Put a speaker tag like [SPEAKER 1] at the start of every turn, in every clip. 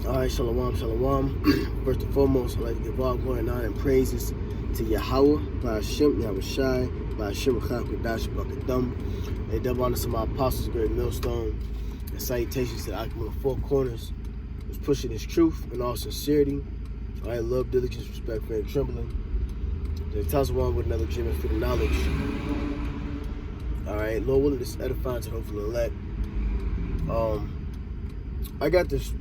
[SPEAKER 1] All right, shalom, shalom. First and foremost, I'd like to give all glory and honor and praises to Yahweh, by Hashem, Yahweh Shai, by Hashem, Chakadash, Bakadam. A double honor to my apostles, great millstone, and salutations to the occupant of four corners, who's pushing his truth in all sincerity. All right, love, diligence, respect, fear, and trembling. The tells one with another legitimate for the knowledge. All right, Lord willing, this edifying to hopefully elect. I got this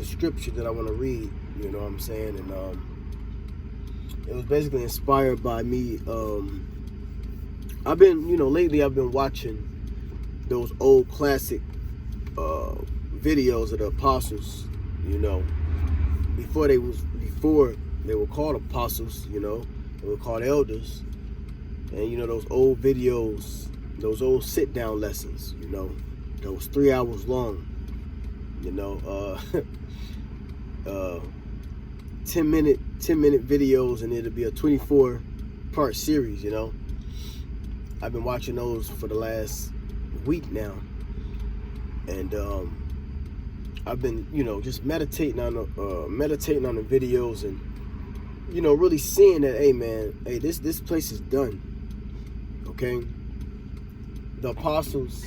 [SPEAKER 1] scripture that I want to read, you know what I'm saying, and it was basically inspired by me. I've been, lately I've been watching those old classic videos of the apostles, before they were called apostles, they were called elders, and those old videos, those old sit down lessons, that was 3 hours long. 10-minute videos, and it'll be a 24-part series. I've been watching those for the last week now, and I've been just meditating on the videos, and really seeing that, hey this place is done. Okay, the apostles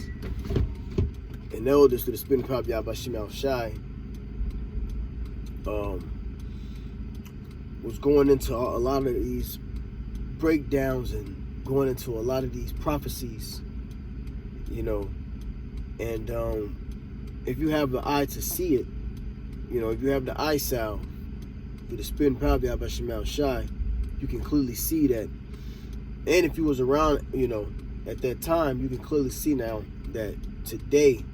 [SPEAKER 1] and elders through the spin pop Yahweh Shai was going into a lot of these breakdowns and going into a lot of these prophecies, and if you have the eye to see it, if you have the eye salve through the spin pop Yahweh Shai, you can clearly see that. And if you was around, at that time, you can clearly see now that today,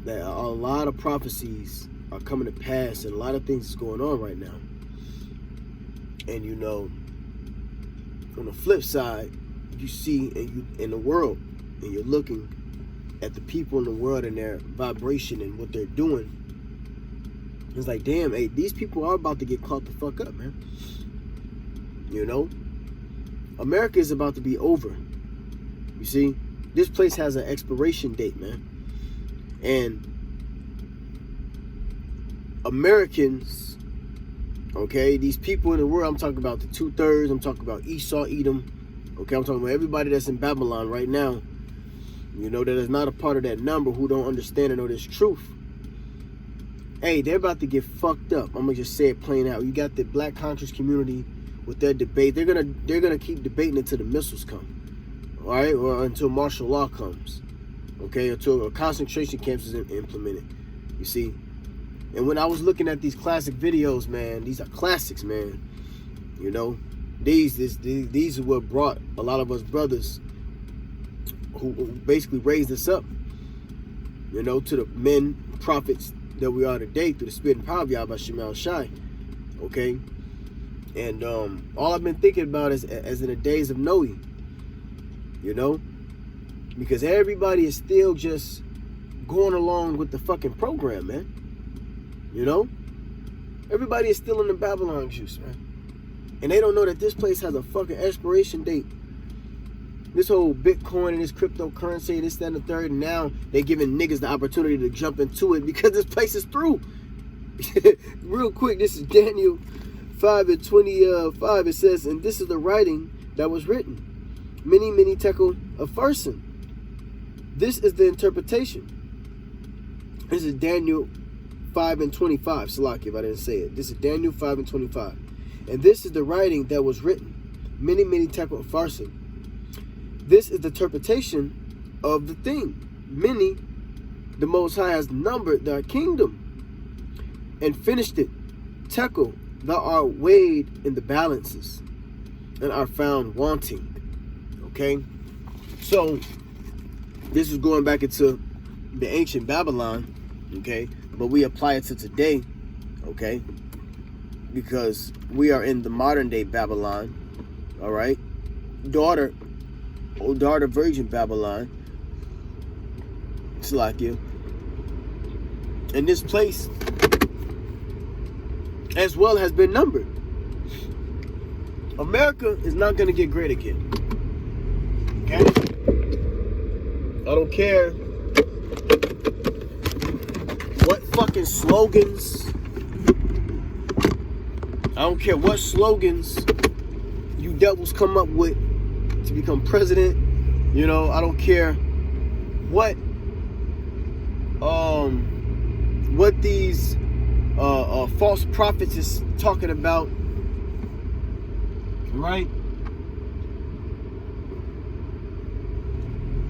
[SPEAKER 1] that a lot of prophecies are coming to pass, and a lot of things is going on right now. And on the flip side, you see in the world, and you're looking at the people in the world and their vibration and what they're doing. It's like, damn, hey, these people are about to get caught the fuck up, man. America is about to be over. You see, this place has an expiration date, man. And Americans, okay, these people in the world, I'm talking about the 2/3, I'm talking about Esau, Edom, okay, I'm talking about everybody that's in Babylon right now, that is not a part of that number, who don't understand and know this truth. Hey, they're about to get fucked up. I'm gonna just say it plain out. You got the black conscious community with their debate. They're gonna keep debating until the missiles come. All right, or until martial law comes, okay, until a concentration camps is implemented. You see, and when I was looking at these classic videos, man, these are classics, man. These are what brought a lot of us brothers who basically raised us up, to the men prophets that we are today through the spirit and power of Yahweh Shai. Okay, and all I've been thinking about is as in the days of Noe. Because everybody is still just going along with the fucking program, man. Everybody is still in the Babylon juice, man. And they don't know that this place has a fucking expiration date. This whole Bitcoin and this cryptocurrency and this, that, and the third, and now they're giving niggas the opportunity to jump into it because this place is through. Real quick, this is Daniel 5:25. It says, and this is the writing that was written. Mene, tekel, upharsin. This is the interpretation. This is Daniel 5:25. Salaki, if I didn't say it. This is Daniel 5:25. And this is the writing that was written. Mene, tekel, upharsin. This is the interpretation of the thing. Mene, the Most High has numbered thy kingdom and finished it. Tekel, thou art weighed in the balances and are found wanting. Okay, so this is going back into the ancient Babylon, okay, but we apply it to today, okay, because we are in the modern day Babylon, all right, daughter virgin Babylon, Salakia, and this place as well has been numbered. America is not going to get great again. Okay? I don't care what fucking slogans. I don't care what slogans you devils come up with to become president. You know, I don't care what these false prophets is talking about, right?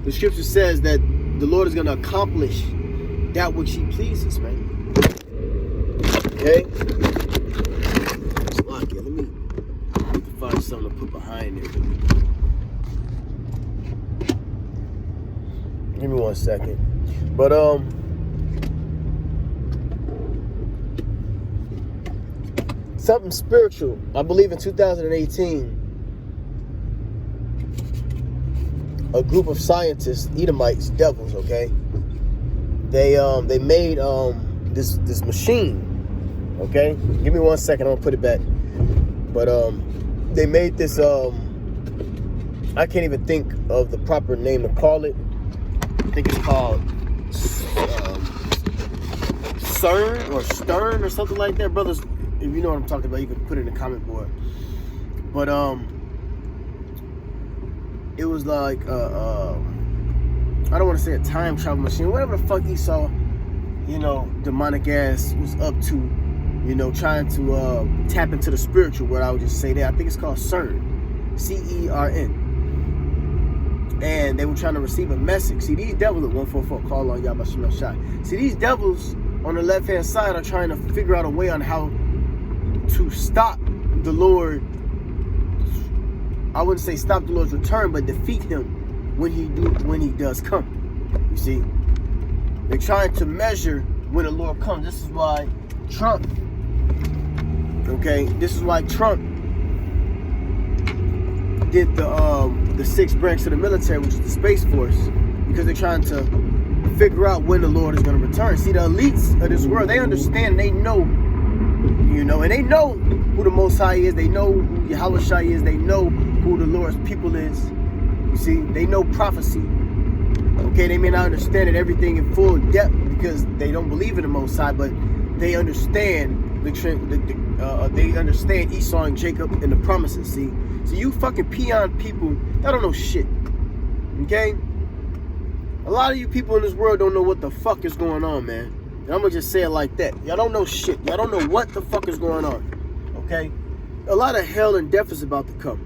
[SPEAKER 1] The scripture says that the Lord is going to accomplish that which He pleases, man. Okay? It's locked here. Let me find something to put behind it. Give me 1 second. But something spiritual. I believe in 2018, a group of scientists, Edomites, devils, okay? They made this machine, okay? Give me 1 second, I'm gonna put it back. But they made this I can't even think of the proper name to call it. I think it's called CERN or Stern or something like that. Brothers, if you know what I'm talking about, you can put it in the comment board. But it was like I don't want to say a time travel machine, whatever the fuck Esau, you know, demonic ass was up to, you know, trying to tap into the spiritual world. I would just say that. I think it's called CERN, CERN. And they were trying to receive a message. See, these devils at 144, call on y'all by Shemel Shai. See, these devils on the left hand side are trying to figure out a way on how to stop the Lord. I wouldn't say stop the Lord's return, but defeat Him when He does come. You see, they're trying to measure when the Lord comes. This is why Trump. Okay, this is why Trump did the 6th branch of the military, which is the Space Force, because they're trying to figure out when the Lord is going to return. See, the elites of this world, they understand, they know, you know, and they know who the Most High is. They know who Yahweh Shai is. They know who the Lord's people is. You see, they know prophecy. Okay, they may not understand it everything in full depth because they don't believe in the Most High, but they understand they understand Esau and Jacob and the promises. See, so you fucking peon people, that don't know shit. Okay, a lot of you people in this world don't know what the fuck is going on, man. And I'm gonna just say it like that. Y'all don't know shit. Y'all don't know what the fuck is going on. Okay, a lot of hell and death is about to come.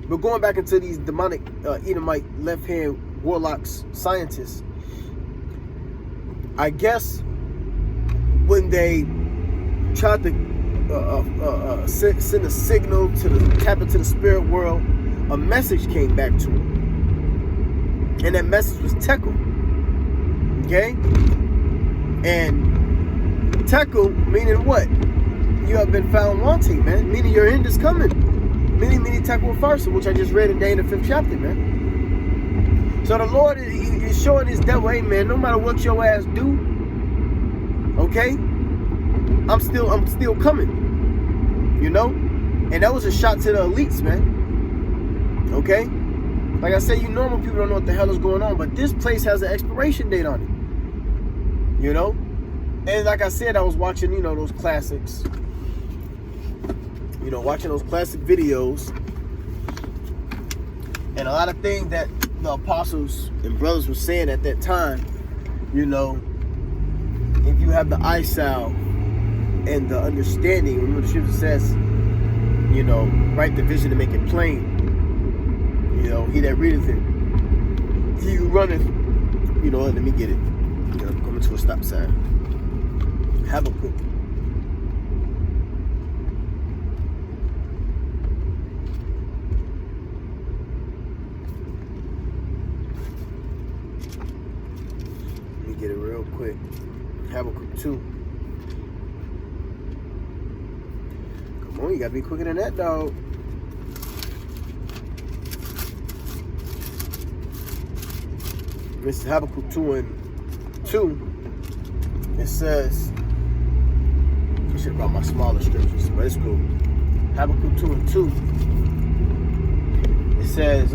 [SPEAKER 1] But going back into these demonic Edomite left-hand warlocks, scientists, I guess when they tried to send a signal to tap into the spirit world, a message came back to them. And that message was tekel. Okay? And tekel meaning what? You have been found wanting, man. Meaning your end is coming. Mene, tekel, upharsin, which I just read in Daniel 5th chapter, man. So the Lord is showing His devil, hey man, no matter what your ass do, okay, I'm still coming. You know? And that was a shot to the elites, man. Okay? Like I said, you normal people don't know what the hell is going on, but this place has an expiration date on it. You know? And like I said, I was watching, you know, those classics. You know, watching those classic videos. And a lot of things that the apostles and brothers were saying at that time, you know, if you have the eye salve and the understanding, remember the scripture says, you know, write the vision to make it plain. You know, he that readeth it, he who runneth, you know, let me get it. You know, I'm coming to a stop sign. Habakkuk. Let me get it real quick. Habakkuk 2. Come on, you gotta be quicker than that, dog. This is Habakkuk 2:2. It says, I should have brought my smaller scriptures, but it's cool. Habakkuk 2:2. It says,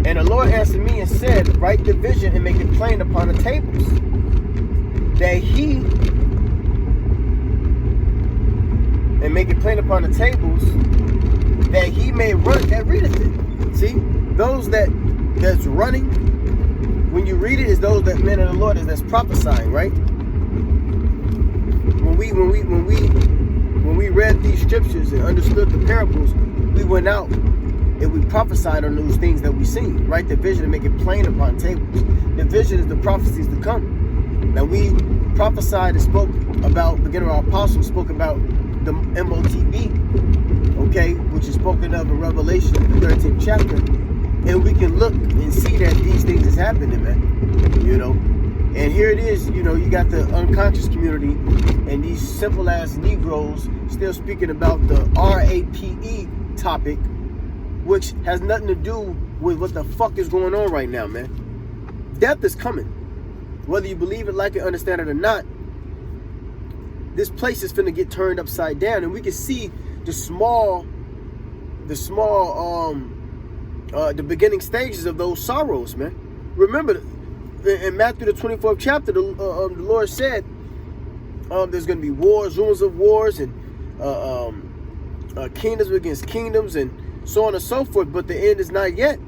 [SPEAKER 1] And the Lord answered me and said, write the vision and make it plain upon the tables, that he may run that readeth it. See, those that's running, when you read it, is those that men of the Lord is that's prophesying, right? When we read these scriptures and understood the parables, we went out and we prophesied on those things that we seen. Write the vision and make it plain upon tables. The vision is the prophecies to come. Now we prophesied and spoke about, beginning of our apostles spoke about the MOTB, okay, which is spoken of in Revelation, the 13th chapter, and we can look and see that these things is happening, man, you know. And here it is, you know, you got the unconscious community and these simple ass Negroes still speaking about the RAPE topic, which has nothing to do with what the fuck is going on right now, man. Death is coming. Whether you believe it, like it, understand it or not, this place is finna get turned upside down, and we can see the beginning stages of those sorrows, man. Remember, in Matthew the 24th chapter, the Lord said there's going to be wars, rumors of wars, and kingdoms against kingdoms, and so on and so forth. But the end is not yet.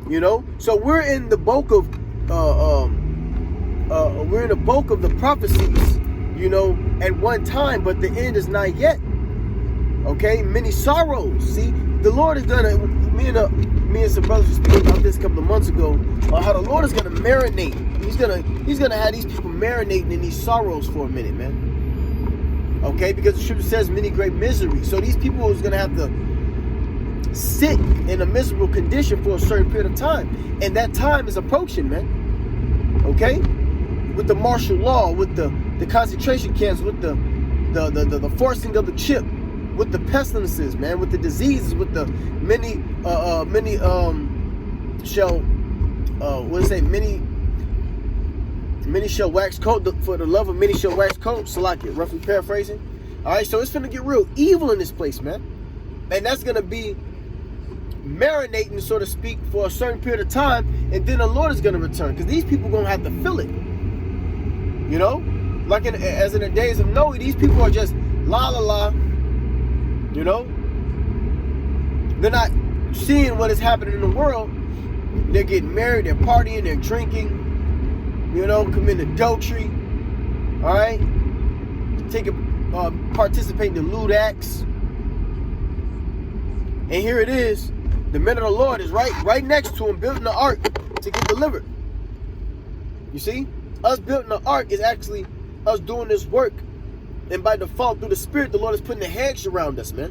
[SPEAKER 1] You know, so we're in the bulk of the prophecies, you know, at one time, but the end is not yet. Okay, many sorrows. See, the Lord is gonna. Me and some brothers were speaking about this a couple of months ago. How the Lord is gonna marinate. He's gonna have these people marinating in these sorrows for a minute, man. Okay, because the scripture says many great misery. So these people is gonna have to sit in a miserable condition for a certain period of time, and that time is approaching, man. Okay, with the martial law, with the concentration camps, with the forcing of the chip, with the pestilences, man, with the diseases, with the many shall wax cold, for the love of many shall wax cold. Salakia, roughly paraphrasing. All right, so it's gonna get real evil in this place, man, and that's gonna be marinating, so to speak, for a certain period of time, and then the Lord is gonna return, because these people gonna have to feel it. You know, like as in the days of Noah, these people are just la la la. You know, they're not seeing what is happening in the world. They're getting married, they're partying, they're drinking, you know, committing adultery, all right, participating in lewd acts. And here it is, the men of the Lord is right next to him, building the ark to get delivered. You see, us building the ark is actually us doing this work. And by default, through the Spirit, the Lord is putting a hedge around us, man.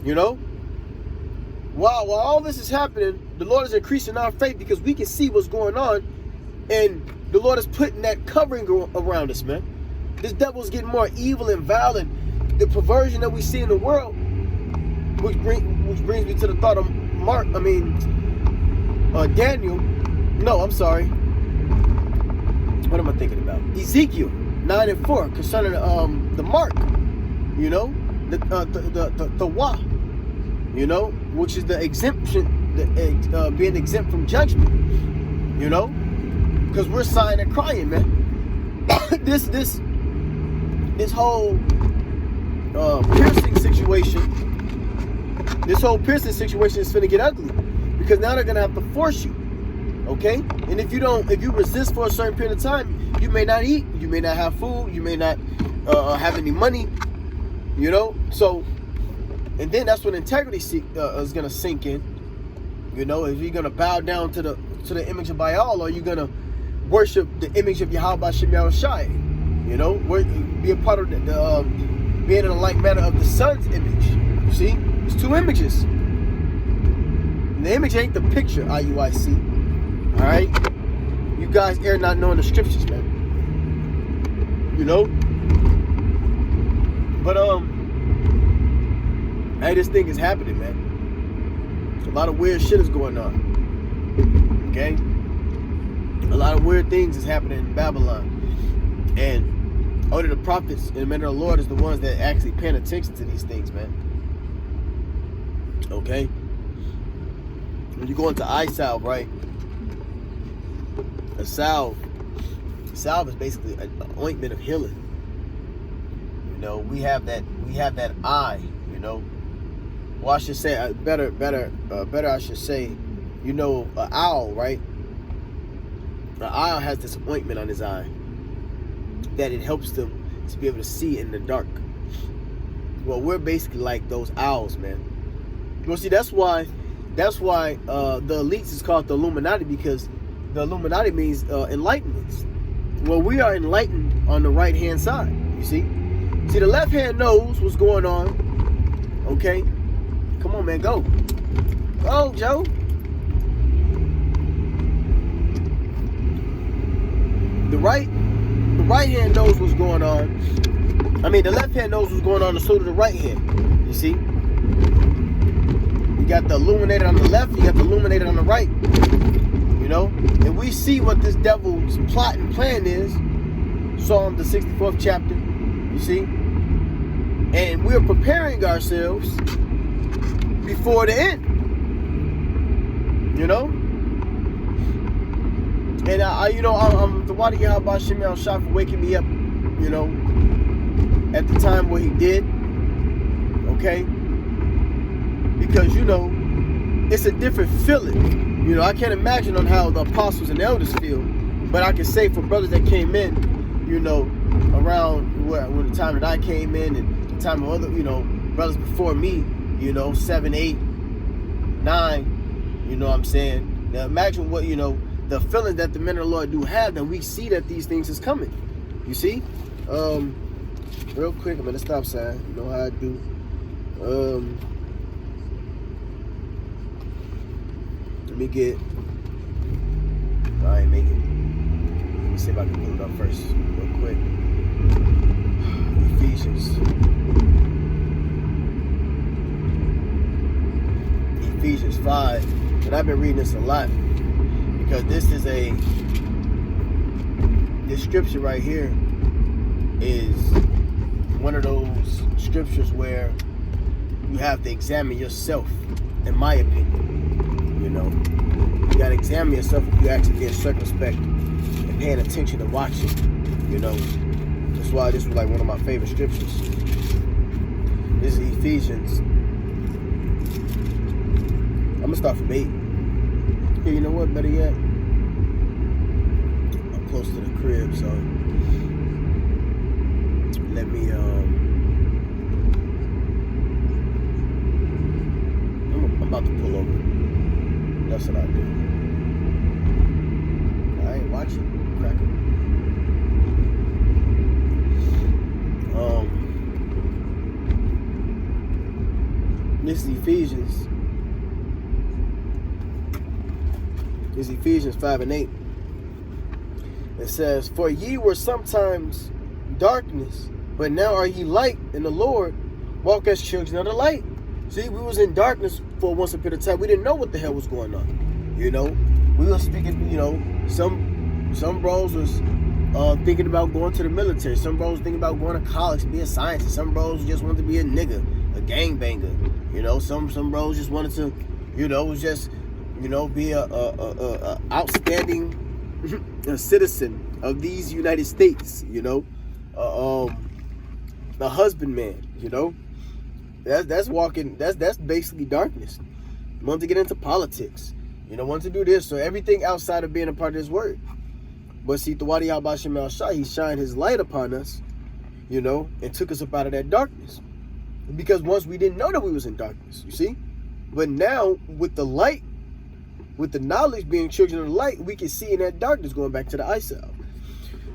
[SPEAKER 1] You know? While all this is happening, the Lord is increasing our faith because we can see what's going on. And the Lord is putting that covering around us, man. This devil is getting more evil and vile. And the perversion that we see in the world, which brings me to the thought of Daniel. No, I'm sorry. What am I thinking about? Ezekiel 9:4 concerning the mark, you know, the wa, you know, which is the exemption, being exempt from judgment, you know, because we're sighing and crying, man. this whole piercing situation. This whole piercing situation is finna get ugly, because now they're gonna have to force you, okay? And if you resist for a certain period of time, you may not eat, you may not have food, you may not have any money, you know. So, and then that's when integrity is gonna sink in, you know. If you're gonna bow down to the image of Baal, or you're gonna worship the image of Yahweh Shem Yahushai, you know, be a part of the being in the like manner of the Son's image. You see, there's two images. And the image ain't the picture, IUIC. All right, you guys are not knowing the scriptures, man. You know, but hey, this thing is happening, man. A lot of weird shit is going on. Okay, a lot of weird things is happening in Babylon, and only the prophets and the men of the Lord is the ones that actually paying attention to these things, man. Okay. when you go into eye salve, right? A salve is basically an ointment of healing. You know, we have that eye, you know. Well, I should say better I should say, you know, an owl, right? An owl has this ointment on his eye that it helps them to be able to see in the dark. Well, we're basically like those owls, man. Well, see, that's why the elites is called the Illuminati, because the Illuminati means enlightenment. Well, we are enlightened on the right hand side. You see, the left hand knows what's going on. Okay, come on, man, go, Joe. The right hand knows what's going on. I mean, the left hand knows what's going on, and so does the right hand. You see? You got the illuminator on the left, you got the illuminator on the right. You know? And we see what this devil's plot and plan is. Psalm, the 64th chapter. You see? And we're preparing ourselves before the end. You know? And I'm the Wadi Yahabashim al-Shah for waking me up, you know, at the time where he did. Okay? Because, you know, it's a different feeling. You know, I can't imagine on how the apostles and elders feel. But I can say for brothers that came in, you know, around when the time that I came in and the time of other, you know, brothers before me, you know, 7, 8, 9, you know what I'm saying? Now imagine what, you know, the feeling that the men of the Lord do have, that we see that these things is coming. You see? Real quick, I'm at a stop sign. You know how I do. Let me get... I ain't make it. Let me see if I can pull it up first. Real quick. Ephesians 5. And I've been reading this a lot, because this scripture right here is one of those scriptures where you have to examine yourself, in my opinion. You know, you gotta examine yourself if you're actually being circumspect and paying attention and watching. You know, that's why this was like one of my favorite scriptures. This is Ephesians. I'm gonna start from 8. Hey, you know what? Better yet, I'm close to the crib, so let me. I'm about to pull over. That's what I do. I ain't watching. Cracking. This is Ephesians. Is Ephesians 5 and 8. It says, "For ye were sometimes darkness, but now are ye light in the Lord. Walk as children of the light." See, we was in darkness for once upon a time. We didn't know what the hell was going on. You know, we were speaking. You know, some bros was thinking about going to the military. Some bros thinking about going to college to be a scientist. Some bros just wanted to be a nigga, a gangbanger. You know, some bros just wanted to, you know, just, you know, be a outstanding citizen of these United States. You know, a husbandman. You know, that's basically darkness. Want to get into politics. You know, want to do this. So everything outside of being a part of this word. But see, the Wadi al-Bashim al-Shah, he shined his light upon us, you know, and took us up out of that darkness. Because once we didn't know that we was in darkness, you see? But now, with the light, with the knowledge being children of the light, we can see in that darkness, going back to the eye salve.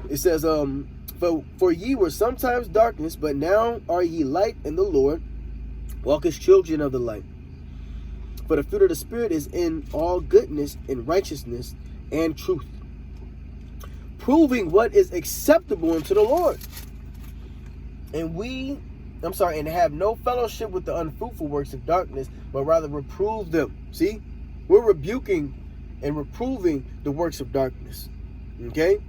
[SPEAKER 1] It says, for ye were sometimes darkness, but now are ye light in the Lord. Walk as children of the light. For the fruit of the Spirit is in all goodness and righteousness and truth, proving what is acceptable unto the Lord. And have no fellowship with the unfruitful works of darkness, but rather reprove them. See? We're rebuking and reproving the works of darkness. Okay?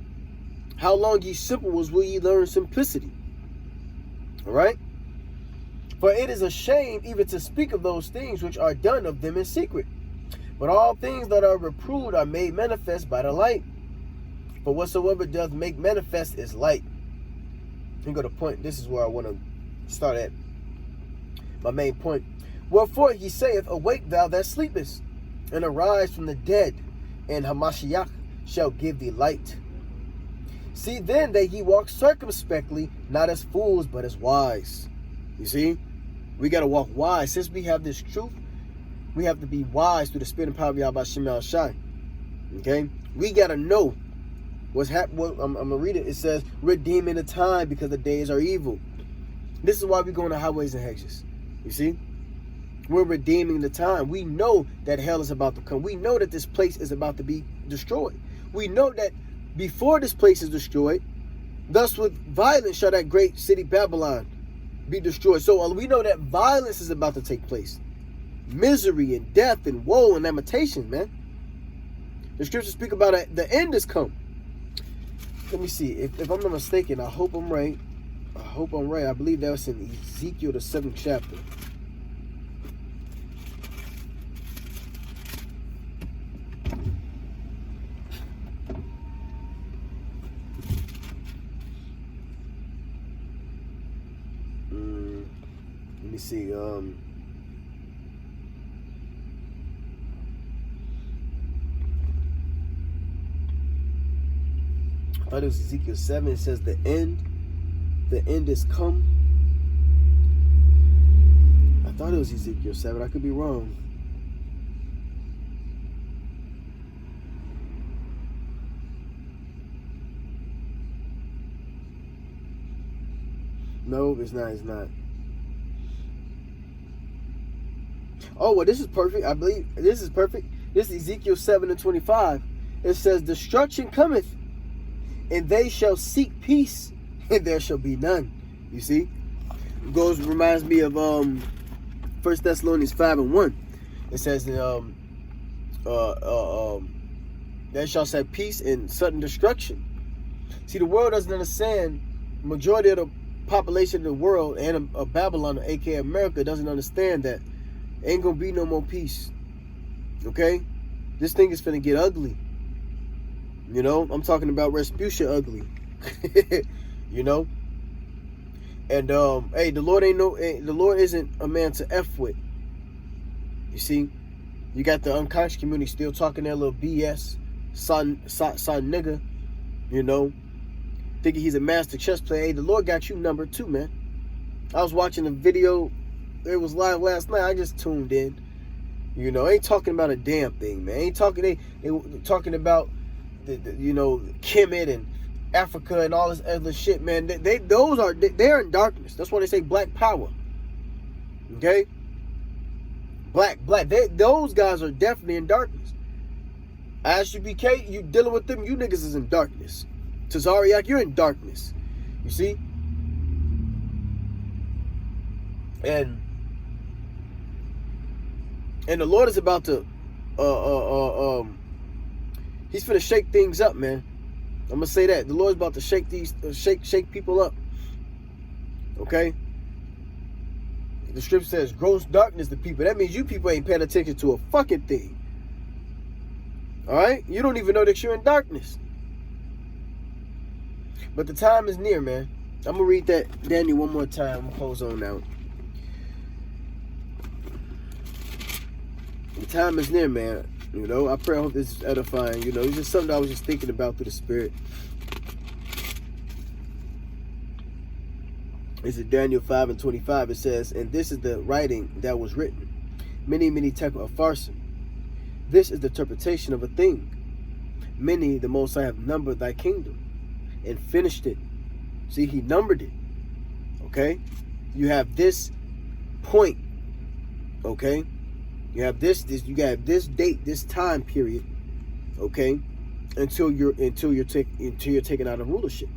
[SPEAKER 1] How long ye simple was, will ye learn simplicity? Alright? For it is a shame even to speak of those things which are done of them in secret. But all things that are reproved are made manifest by the light. For whatsoever doth make manifest is light. Here go the point. This is where I want to start at. My main point. Wherefore he saith, awake thou that sleepest, and arise from the dead, and Hamashiach shall give thee light. See then that ye walk circumspectly, not as fools, but as wise. You see? We got to walk wise. Since we have this truth, we have to be wise through the spirit and power of Yahweh Shema Shai. Okay? We got to know what's happening. I'm going to read it. It says, redeeming the time because the days are evil. This is why we go on the highways and hedges. You see? We're redeeming the time. We know that hell is about to come. We know that this place is about to be destroyed. We know that before this place is destroyed, thus with violence shall that great city Babylon be destroyed. So we know that violence is about to take place. Misery and death and woe and lamentation, man. The scriptures speak about it. The end is come. Let me see. If I'm not mistaken, I hope I'm right. I believe that was in Ezekiel, the 7th chapter. Let me see. I thought it was Ezekiel 7. It says the end is come. I thought it was Ezekiel 7. I could be wrong. No, it's not. It's not. Oh, well, this is perfect. I believe this is perfect. This is Ezekiel 7:25. It says, destruction cometh, and they shall seek peace, and there shall be none. You see? Reminds me of 1 Thessalonians 5:1. It says, they shall set peace and sudden destruction. See, the world doesn't understand. Majority of the population of the world and of Babylon, aka America, doesn't understand that ain't gonna be no more peace. Okay? This thing is finna get ugly. You know, I'm talking about Respucia ugly. You know? And hey, the Lord isn't a man to F with. You see? You got the unconscious community still talking that little BS, son nigga, you know, thinking he's a master chess player. Hey, the Lord got you number 2, man. I was watching a video. It was live last night. I just tuned in. You know, ain't talking about a damn thing, man. Ain't talking. They talking about the you know, Kemet and Africa and all this other shit, man. They're in darkness. That's why they say black power. Okay, black. Those guys are definitely in darkness. ISUBK, you dealing with them? You niggas is in darkness. Tazariak, you're in darkness. You see, and the Lord is about to he's finna shake things up, man. I'm gonna say that. The Lord's about to shake shake people up. Okay? The scripture says gross darkness to people. That means you people ain't paying attention to a fucking thing. Alright? You don't even know that you're in darkness. But the time is near, man. I'm gonna read that Daniel one more time. I'm gonna close on out. The time is near, man. You know, I pray I hope this is edifying. You know, it's just something I was just thinking about through the Spirit. It's in Daniel 5:25. It says, and this is the writing that was written. Mene, tekel, upharsin. This is the interpretation of a thing. Many, the Most High, have numbered thy kingdom and finished it. See, he numbered it. Okay? You have this point. Okay? You have this date, this time period, okay, until you're taken out of rulership.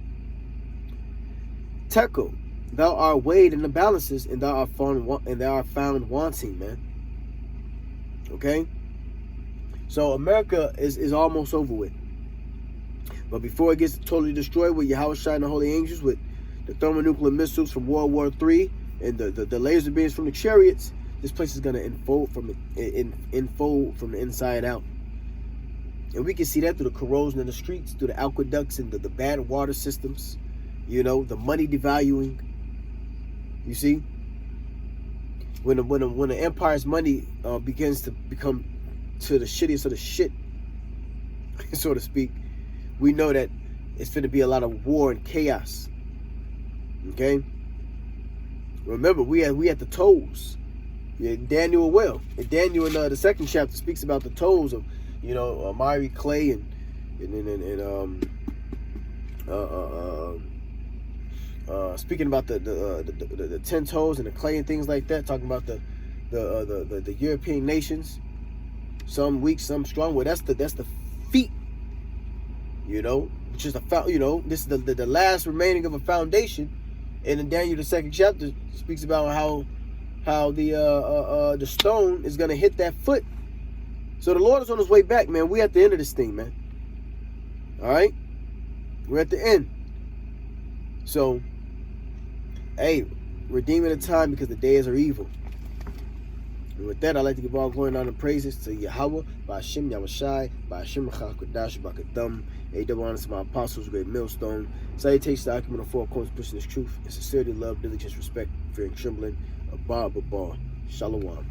[SPEAKER 1] Tekel, thou art weighed in the balances, and thou art found wanting, man. Okay, so America is almost over with, but before it gets totally destroyed with Yahweh Shai and the holy angels, with the thermonuclear missiles from World War III and the laser beams from the chariots, this place is gonna unfold from the inside out. And we can see that through the corrosion of the streets, through the aqueducts and the bad water systems, you know, the money devaluing. You see, when the empire's money begins to become to the shittiest of the shit, so to speak, we know that it's going to be a lot of war and chaos. Okay. Remember, we had the tolls. Yeah, Daniel well. And Daniel in the second chapter speaks about the tolls of, you know, miry clay and speaking about the 10 toes and the clay and things like that, talking about the European nations, some weak, some strong. Well, that's the feet, you know, which is this is the last remaining of a foundation. And in Daniel the second chapter speaks about how the stone is gonna hit that foot. So the Lord is on his way back, man. We at the end of this thing, man. All right, we're at the end. So, hey, redeeming the time because the days are evil. And with that, I'd like to give all glory and honor and praises to Yahweh, by Hashem Yahushai, by Hashem Chakadash, Bakadam, A.W. honors to my apostles, great millstone. Salutations to Acumen of four corners, pushing this truth in sincerity, love, diligence, respect, fear, and trembling. Abba, Shalom.